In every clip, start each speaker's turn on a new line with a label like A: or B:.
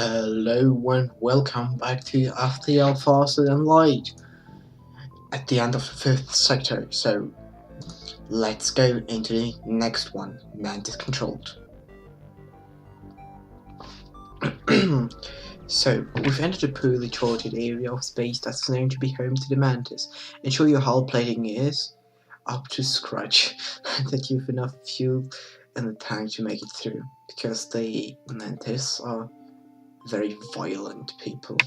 A: Hello and welcome back to FTL Faster Than Light at the end of the fifth sector. So let's go into the next one, Mantis controlled. So we've entered a poorly charted area of space that's known to be home to the Mantis. Ensure your hull plating is up to scratch and that you've enough fuel in the tank to make it through, because the Mantis are very violent people.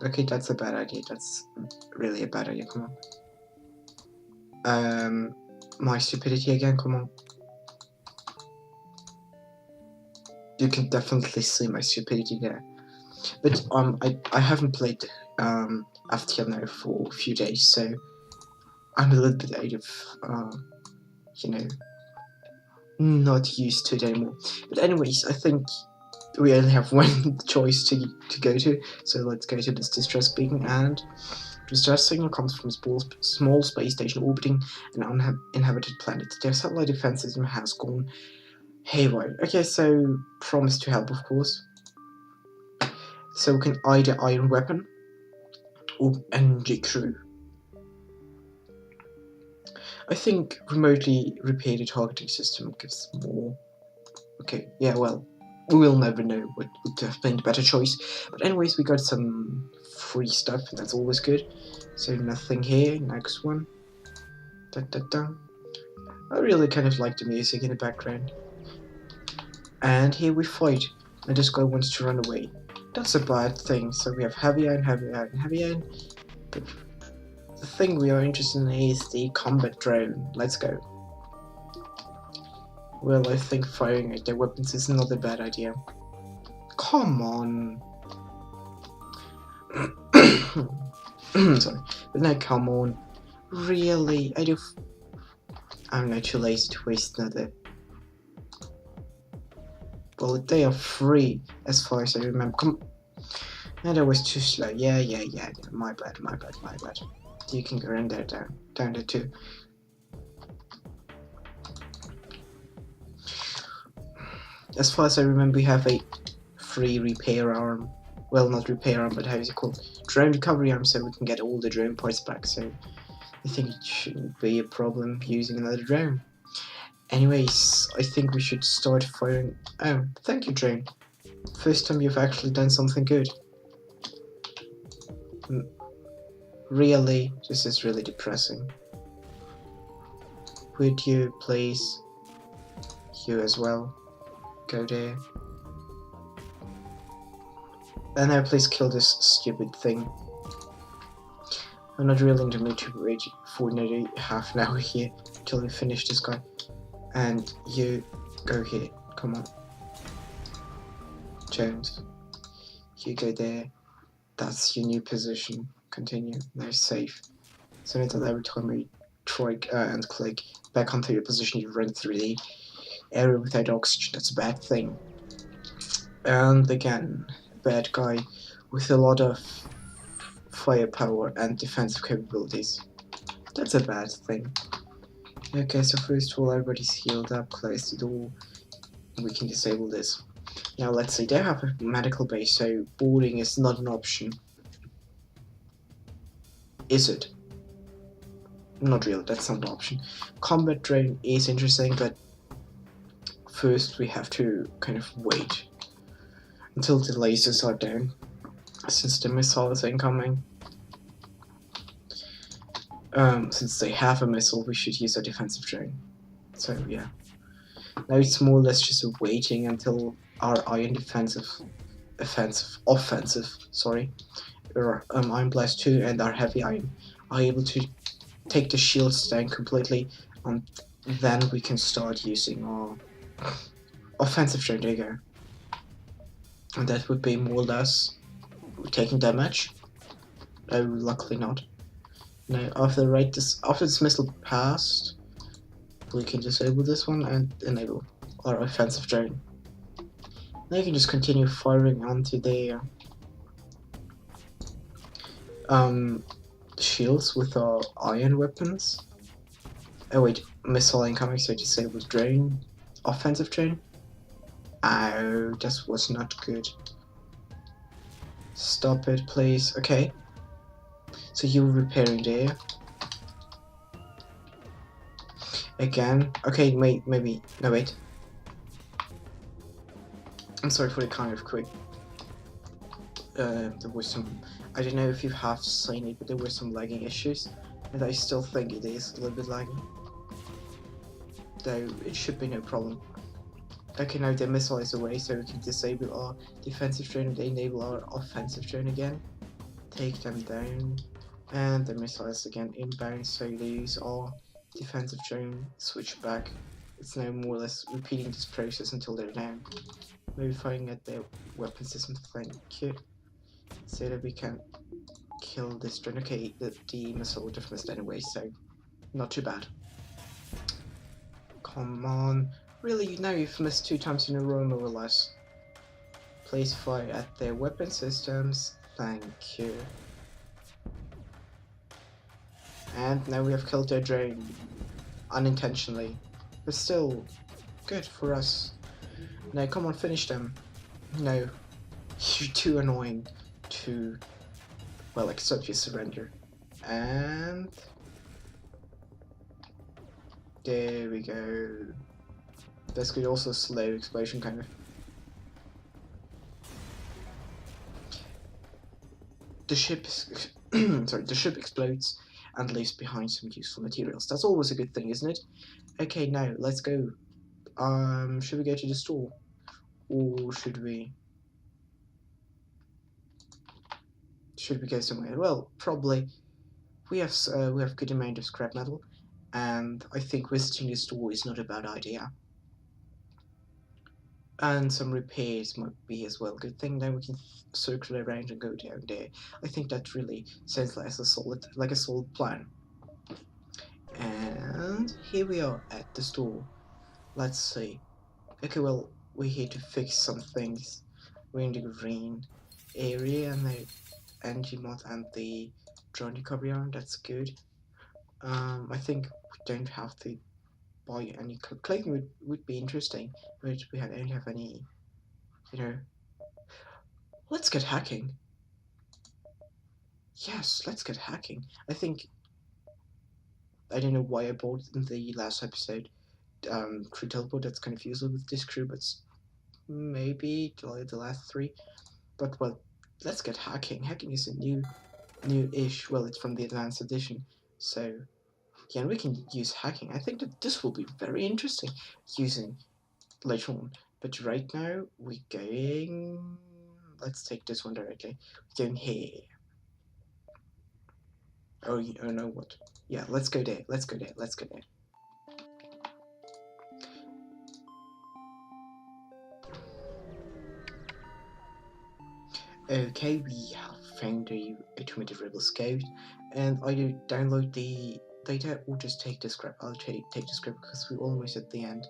A: Okay, that's a bad idea. That's really a bad idea. Come on. My stupidity again. Come on. You can definitely see my stupidity there. But I haven't played FTL now for a few days, so I'm a little bit out of not used to it anymore. But anyways, I think we only have one choice to go to, so let's go to this distress beacon. And distress signal comes from a small space station orbiting an uninhabited planet. Their satellite defense system has gone haywire. Okay, so promise to help, of course. So we can either iron weapon or energy crew. I think remotely repair the targeting system gives more. Okay, yeah, well, we will never know what would have been the better choice. But anyways, we got some free stuff, and that's always good. So nothing here. Next one. Da, da, da. I really kind of like the music in the background. And here we fight, and this guy wants to run away. That's a bad thing. So we have heavy iron, heavy iron, heavy iron. But the thing we are interested in is the combat drone. Let's go. Well, I think firing at their weapons is not a bad idea. Come on. Sorry. But no, come on. Really? I'm not too lazy to waste another. Well, they are free, as far as I remember. Come. No, that was too slow. Yeah. My bad. You can go in there, down there too. As far as I remember, we have a free repair arm. Well, not repair arm, but how is it called? Drone recovery arm, so we can get all the drone parts back. So I think it shouldn't be a problem using another drone. Anyways, I think we should start firing. Oh, thank you, drone. First time you've actually done something good. Really? This is really depressing. Would you please? You as well. Go there. And now please kill this stupid thing. I'm not really in the mood to wait for nearly half an hour here until we finish this guy. And you go here. Come on. Jones. You go there. That's your new position. Continue. Now safe. So that every time we try and click back onto your position, you run through the area without oxygen. That's a bad thing. And again, a bad guy with a lot of firepower and defensive capabilities. That's a bad thing. Okay, so first of all, everybody's healed up. Close the door. We can disable this. Now let's see, they have a medical base, so boarding is not an option. Is it? Not really, that's not an option. Combat drone is interesting, but first we have to kind of wait until the lasers are down, since the missile is incoming. Since they have a missile, we should use a defensive drone. So yeah. Now it's more or less just waiting until our iron offensive, or Iron Blast 2 and our heavy iron are able to take the shields down completely, and then we can start using our offensive drone. There you go. And that would be more or less taking damage. No, luckily not. Now after this missile passed, we can disable this one and enable our offensive drone. Now you can just continue firing onto the shields with our iron weapons. Oh wait, missile incoming, so disable drone, offensive drone. Ow, that was not good. Stop it, please. Okay. So you're repairing there. Again. Okay, wait, maybe. No, wait. I'm sorry for the kind of quick. There was some. I don't know if you have seen it, but there were some lagging issues. And I still think it is a little bit lagging. Though it should be no problem. Okay, now the missile is away, so we can disable our defensive drone and enable our offensive drone again. Take them down. And the missile is again inbound, so they use our defensive drone, switch back. It's now more or less repeating this process until they're down. Maybe firing at their weapon system, thank you. So that we can kill this drone. Okay, the missile would have missed anyway, so not too bad. Come on. Really, now you've missed 2 times in a row, more or less. Please fire at their weapon systems. Thank you. And now we have killed their drone. Unintentionally. But still, good for us. Now come on, finish them. No. You're too annoying to, well, accept your surrender. And there we go. That's good. Also slow explosion, kind of. The ship, sorry, the ship explodes and leaves behind some useful materials. That's always a good thing, isn't it? Okay, now let's go. Should we go to the store, or should we go somewhere? Well, probably. We have good amount of scrap metal, and I think visiting the store is not a bad idea. And some repairs might be as well. Good thing then we can circle around and go down there. I think that really sounds like a solid plan. And here we are at the store. Let's see. Okay, well, we're here to fix some things. We're in the green area, and the engine mod and the drone recovery arm. That's good. I think we don't have to buy any clothing. Would be interesting, but we don't have any. You know, let's get hacking. Yes, let's get hacking. I think I don't know why I bought in the last episode crew teleport. That's kind of useful with this crew, but maybe the last 3. But well, let's get hacking. Hacking is a new-ish. Well, it's from the advanced edition, so yeah, and we can use hacking. I think that this will be very interesting using later on. But right now we're going. Let's take this one directly. We're going here. Oh, you know what? Yeah, let's go there. Let's go there. Let's go there. Okay, we have found the automated rebel scout, and either download the data or just take the scrap. I'll take the scrap because we're almost at the end.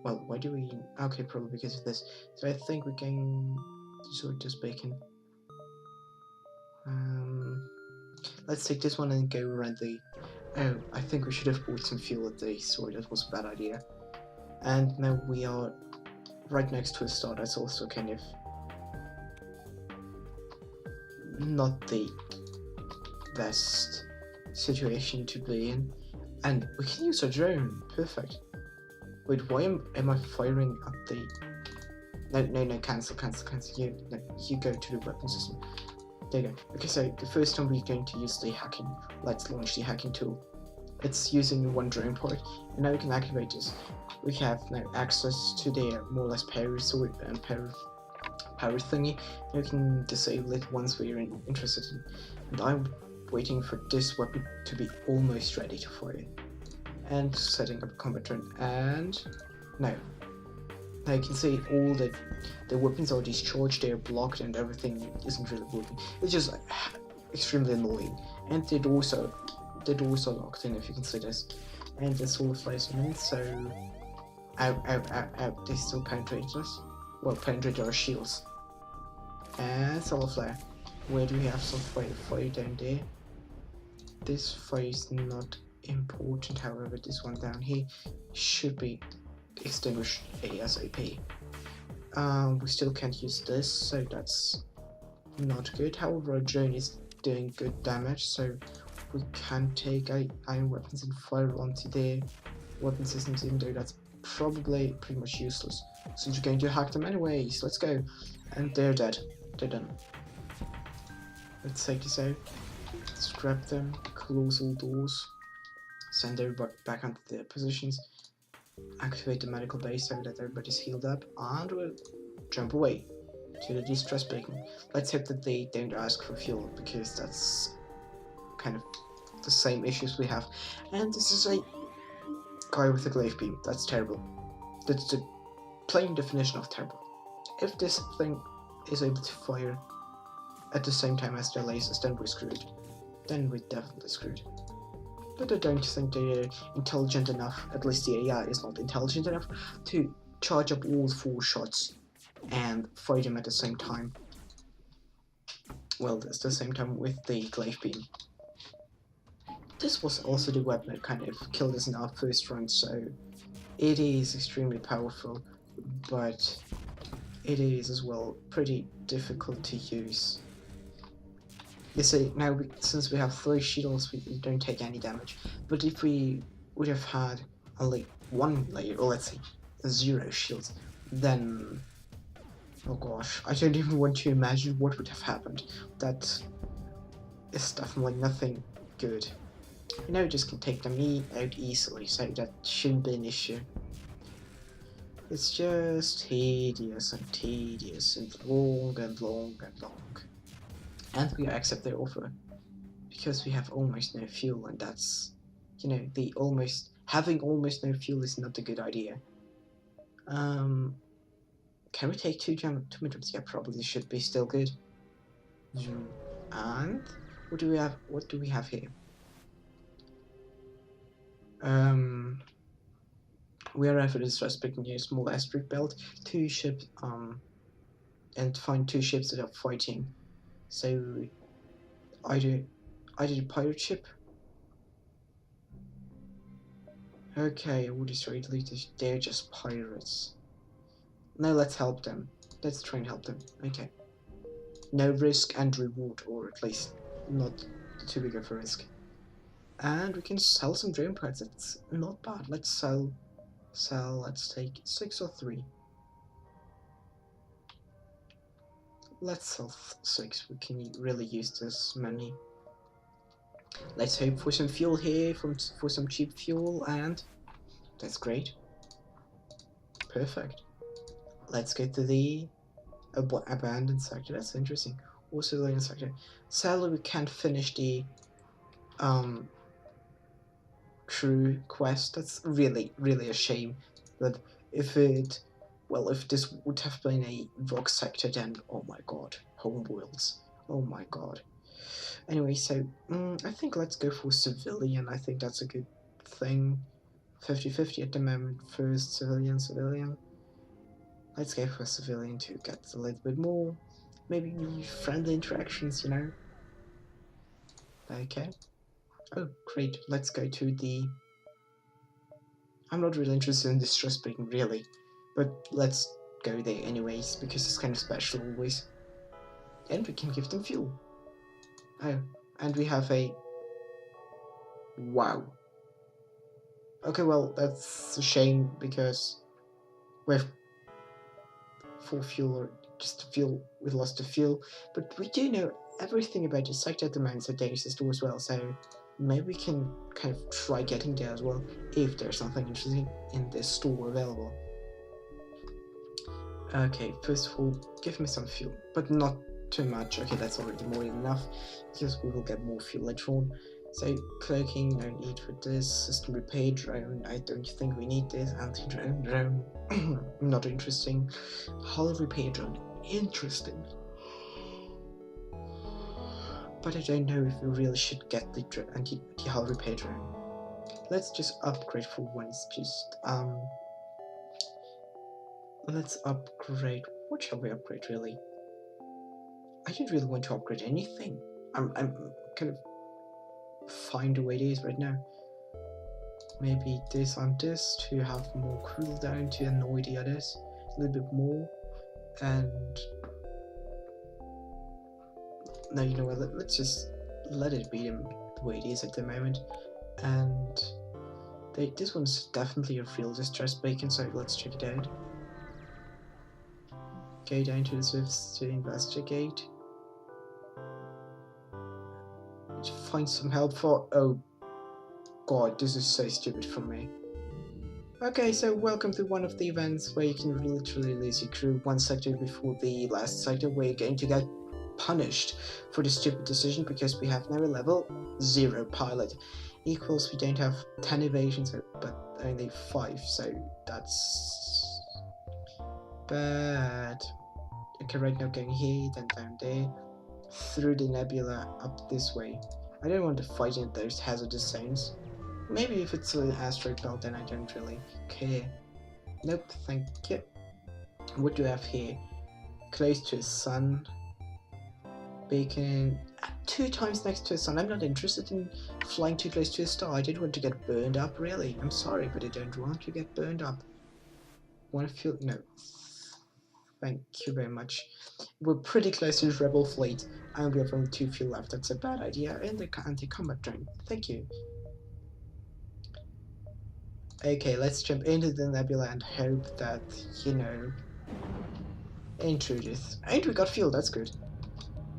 A: Well, why do we? Okay, probably because of this. So I think we can sort this bacon. Let's take this one and go around the. Oh, I think we should have bought some fuel at the sword. That was a bad idea. And now we are right next to a star. That's also kind of not the best situation to be in. And we can use a drone. Perfect. Wait, why am I firing at the... No, cancel. You go to the weapon system. There you go. Okay, so the first time we're going to use the hacking. Let's launch the hacking tool. It's using one drone part, and now we can activate this. We have now access to their more or less power sword and power thingy. You can disable it once we're interested in. And I'm waiting for this weapon to be almost ready to fire. And setting up a combat drone. And now you can see all the weapons are discharged, they're blocked, and everything isn't really working. It's just extremely annoying. And the doors are locked in, if you can see this. And this all flies in, so ow, they still penetrated us. Well, penetrated our shields. And solar flare. Where do we have some fire down there? This fire is not important, however, this one down here should be extinguished ASAP. We still can't use this, so that's not good. However, our drone is doing good damage, so we can take iron weapons and fire onto their weapon systems, even though that's probably pretty much useless. So you're going to hack them anyways. Let's go. And they're dead. They're done. Let's take this out. Scrap them. Close all doors. Send everybody back onto their positions. Activate the medical base so that everybody's healed up. And we'll jump away to the distress beacon. Let's hope that they don't ask for fuel, because that's kind of the same issues we have. And this is a guy with a glaive beam. That's terrible. That's the plain definition of terrible. If this thing is able to fire at the same time as their lasers, then we're screwed. Then we're definitely screwed. But I don't think they're intelligent enough, at least the AI is not intelligent enough, to charge up all 4 shots and fire them at the same time. Well, that's the same time with the glaive beam. This was also the weapon that kind of killed us in our first run, so it is extremely powerful, but it is as well pretty difficult to use. You see, now since we have 3 shields, we don't take any damage, but if we would have had only 1 layer, or let's say 0 shields, then oh gosh, I don't even want to imagine what would have happened. That is definitely nothing good. You know, just can take them out easily, so that shouldn't be an issue. It's just tedious and long and long and long. And we accept their offer because we have almost no fuel, and that's, you know, having almost no fuel is not a good idea. Can we take 2 jumps? Yeah, probably should be still good. And what do we have? What do we have here? We arrive at this respect near a small asteroid belt. 2 ships, and find 2 ships that are fighting. So either a pirate ship. Okay, we'll destroy the leaders. They're just pirates. Now let's help them. Let's try and help them. Okay. No risk and reward, or at least not too big of a risk. And we can sell some drone parts. It's not bad. Let's sell. Let's take 6 or 3. Let's sell 6. We can really use this money. Let's hope for some fuel here, for some cheap fuel, and that's great. Perfect. Let's get to the abandoned sector. That's interesting. Also the sector. Sadly, we can't finish the crew quest. That's really a shame. But if this would have been a rock sector, then oh my god, homeworlds. Oh my god. Anyway, so I think let's go for civilian. I think that's a good thing. 50-50 at the moment. First civilian. Let's go for civilian to get a little bit more. Maybe friendly interactions, you know. Okay. Oh, great. Let's go to the... I'm not really interested in distress beacon, really. But let's go there anyways, because it's kind of special always. And we can give them fuel. Oh, and we have a... Wow. Okay, well, that's a shame, because we've full fuel, or just fuel, we've lost the fuel. But we do know everything about the sector at the moment, so dangerous store as well, so maybe we can kind of try getting there as well, if there's something interesting in this store available. Okay, first of all, give me some fuel, but not too much. Okay, that's already more than enough, because we will get more fuel later on. So, cloaking, no need for this. System repair drone, I don't think we need this. Anti-drone drone, not interesting. Hull repair drone, interesting. But I don't know if we really should get the hull repair drone. Let's just upgrade for once, let's upgrade. What shall we upgrade, really? I don't really want to upgrade anything. I'm kind of fine the way it is right now. maybe this on this to have more cooldown to annoy the others a little bit more. And no, you know what, let's just let it be the way it is at the moment. And this one's definitely a real distress beacon, so let's check it out. Go down to the Swifts to investigate. Find some help for... oh god, this is so stupid from me. Okay, so welcome to one of the events where you can literally lose your crew one sector before the last sector, where you're going to get punished for the stupid decision because we have now a level 0 pilot. Equals we don't have 10 evasions, but only 5, so that's bad. Okay, right now going here, then down there, through the nebula, up this way. I don't want to fight in those hazardous zones. Maybe if it's an asteroid belt, then I don't really care. Nope, thank you. What do I have here? Close to a sun. Beacon. 2 times next to a sun. I'm not interested in flying too close to a star. I don't want to get burned up, really. I'm sorry, but I don't want to get burned up. Want to feel... no. Thank you very much. We're pretty close to the rebel fleet, and we have only 2 fuel left. That's a bad idea. And the anti-combat drone. Thank you. Okay, let's jump into the nebula and hope that, you know, intruders. And we got fuel, that's good.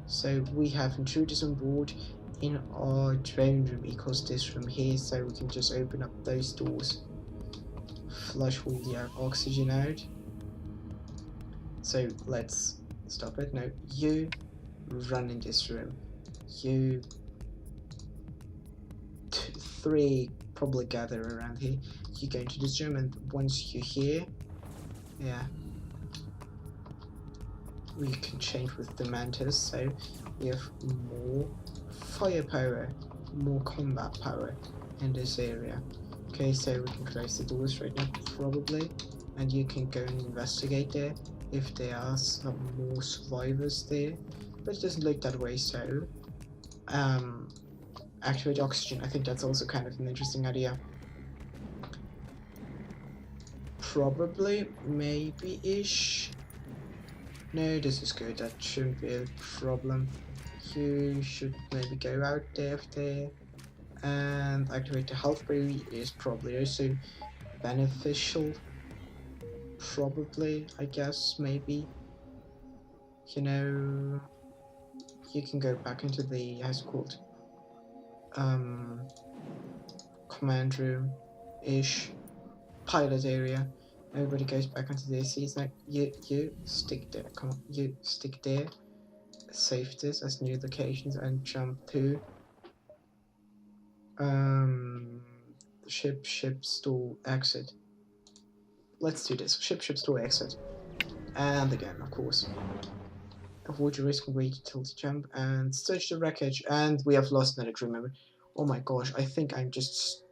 A: So we have intruders on board in our drone room equals this room here, so we can just open up those doors. Flush all the oxygen out. So let's stop it. No, you run in this room. You 3 probably gather around here. You go into this room, and once you're here, yeah, we can change with the mantis, so we have more firepower, more combat power in this area. Okay, so we can close the doors right now, probably, and you can go and investigate there if there are some more survivors there, but it doesn't look that way. So activate oxygen. I think that's also kind of an interesting idea. Probably, maybe-ish. No, this is good. That shouldn't be a problem. You should maybe go out there and activate the health brew is probably also beneficial. Probably, I guess, maybe. You know, you can go back into the, how's it called? Command room-ish. Pilot area. Everybody goes back onto their seats. Now you stick there. Come on, you stick there. Save this as new locations and jump to ship store exit. Let's do this. Ship store exit. And again, of course. Avoid the risk and wait till to jump and search the wreckage. And we have lost another crew member. Oh my gosh, I think I'm just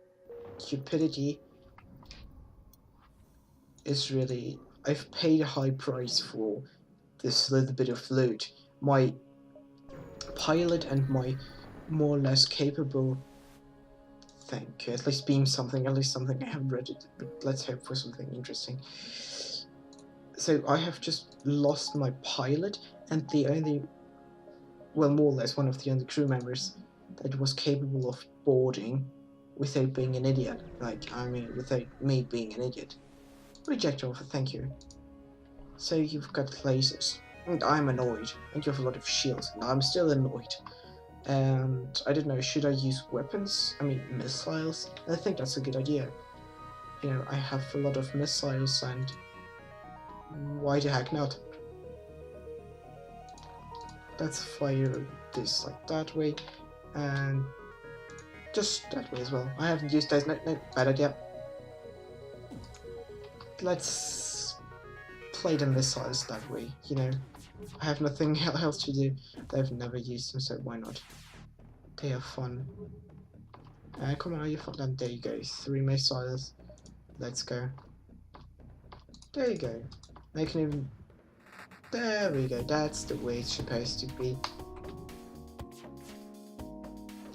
A: stupidity. Is really, I've paid a high price for this little bit of loot. My pilot and my more or less capable, thank you, at least beam something, at least something. I haven't read it, but let's hope for something interesting. So I have just lost my pilot and the only, well, more or less one of the only crew members that was capable of boarding without being an idiot. Like, I mean, without me being an idiot. Reject offer, thank you. So you've got lasers, and I'm annoyed, and you have a lot of shields, and I'm still annoyed. And I don't know, should I use weapons? I mean, missiles? I think that's a good idea. You know, I have a lot of missiles, and why the heck not? Let's fire this like that way, and just that way as well. I haven't used those, no, bad idea. Let's play the missiles that way, you know. I have nothing else to do. I've never used them, so why not? They are fun. Come on, are you fun? And there you go, 3 missiles. Let's go. There you go. They can even... there we go, that's the way it's supposed to be.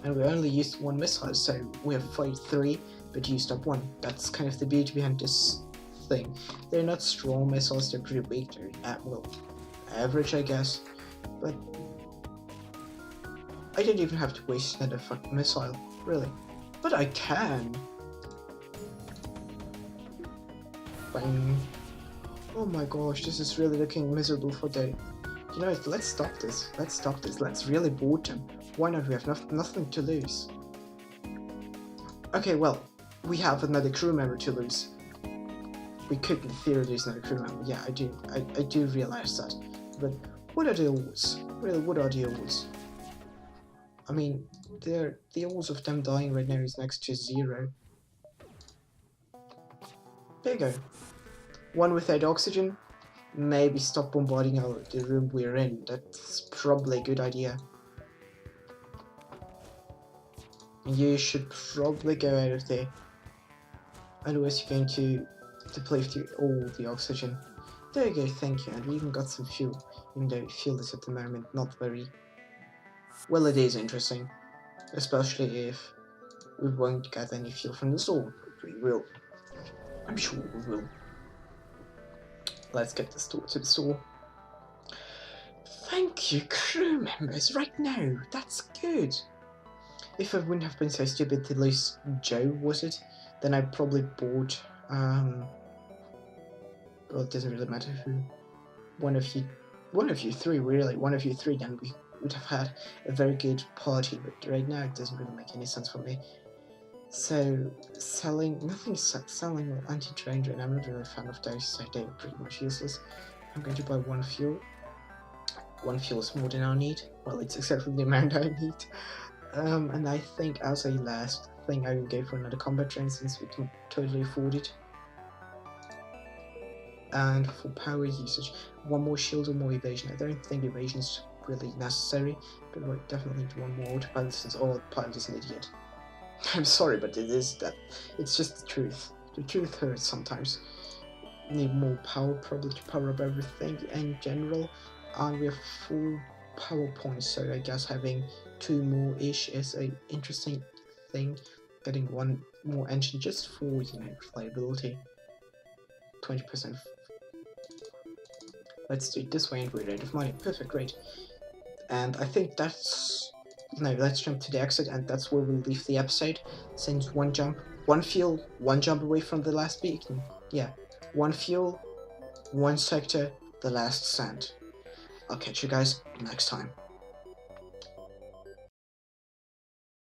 A: And we only used 1 missile, so we have fired 3. but you stop one. That's kind of the beauty behind this thing. They're not strong missiles, they're pretty weak, they're well, average I guess, but I don't even have to waste another fucking missile, really. But I can! Bang. Oh my gosh, this is really looking miserable for day. You know what, let's stop this. Let's really board them. Why not? We have nothing to lose. Okay, well, we have another crew member to lose. We could in theory lose another crew member. Yeah, I do realize that. But what are the odds? Really, what are the odds? I mean, the odds of them dying right now is next to 0. There you go. One without oxygen. Maybe stop bombarding the room we're in. That's probably a good idea. You should probably go out of there. Otherwise you're going to deplete all the oxygen. There you go, thank you. And we even got some fuel. Even though fuel is at the moment not very... Well, it is interesting. Especially if we won't get any fuel from the store. We will. I'm sure we will. Let's get this to the store. Thank you, crew members, right now. That's good. If I wouldn't have been so stupid to lose Joe, was it? Then I'd probably bought, well, it doesn't really matter who. One of you three, really. One of you three, then we would have had a very good party, but right now it doesn't really make any sense for me. So, nothing's selling anti-train drain. I'm not really a fan of those, so they're pretty much useless. I'm going to buy one fuel. One fuel is more than I need. Well, it's exactly the amount I need. And I think as a last thing, I will go for another combat train since we can totally afford it. And for power usage, one more shield or more evasion. I don't think evasion is really necessary, but we definitely need one more autopilot since autopilot is an idiot. I'm sorry, but it is that. It's just the truth. The truth hurts sometimes. Need more power, probably to power up everything in general. And we have full power points, so I guess having 2 more-ish is an interesting thing. Getting 1 more engine just for, you know, reliability. 20%. Let's do it this way and we're out of money. Perfect, great. And I think that's... No, let's jump to the exit, and that's where we'll leave the episode. Since one fuel, 1 jump away from the last beacon. Yeah, 1 fuel, 1 sector, the last stand. I'll catch you guys next time.